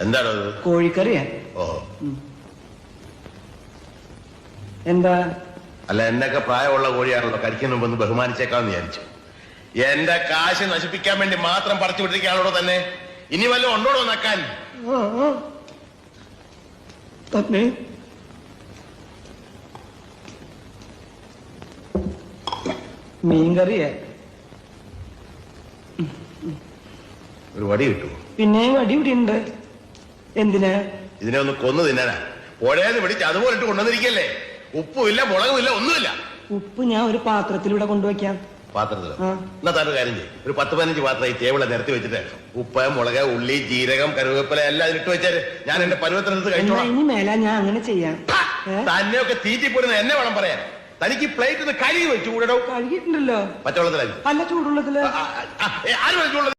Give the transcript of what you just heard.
എന്താണ് കോഴിക്കറിയാ. ഓ എന്താ? അല്ല, എന്നൊക്കെ പ്രായമുള്ള കോഴിയാണല്ലോ, കഴിക്കുന്ന മുമ്പ് ഒന്ന് ബഹുമാനിച്ചേക്കാന്ന് വിചാരിച്ചു. എന്റെ കാശ് നശിപ്പിക്കാൻ വേണ്ടി മാത്രം പറിച്ചു വിട്ടിരിക്കുകയാണോ തന്നെ? ഇനി വല്ലതും ഉണ്ടോടോ നക്കാൻ? തന്നെ മീൻകറിയാ. ഒരു വടി കിട്ടുമോ? പിന്നെ വടി ഇവിടെ ഉണ്ട്. എന്തിനാ? ഇതിനെ ഒന്ന് കൊന്നു തിന്നാനാ. പുഴയെന്ന് പിടിച്ച് അതുപോലെ ഇട്ട് കൊണ്ടുവന്നിരിക്കല്ലേ. ഉപ്പുമില്ല, മുളകുമില്ല, ഒന്നുമില്ല. ഉപ്പ് ഞാൻ ഒരു പാത്രത്തിലൂടെ കൊണ്ടുവയ്ക്കാം. പാത്രത്തിലോ? എന്നാ താൻ കാര്യം ചെയ്യും, ഒരു 10-15 പാത്രം ഈ ടേബിളെ നിരത്തി വെച്ചിട്ട് ഉപ്പ്, മുളക്, ഉള്ളി, ജീരകം, കരുവേപ്പില എല്ലാം ഇട്ട് വെച്ചാല് ഞാൻ എന്റെ പരുവത്തിനടുത്ത് കഴിച്ചോളാം. ഇനി മേല ഞാൻ അങ്ങനെ ചെയ്യാം. തന്നെയൊക്കെ തീറ്റിപ്പോരുന്ന എന്നെ വേണം പറയാൻ. തനിക്ക് പ്ലേറ്റ് ഒന്ന് കഴുകി വെച്ചു കൂടോ. കഴുകിയിട്ടുണ്ടല്ലോ. പച്ചവെള്ളത്തിലായി അല്ല, ചൂടുള്ളത്തില്. ആര് വെച്ചുള്ളത്?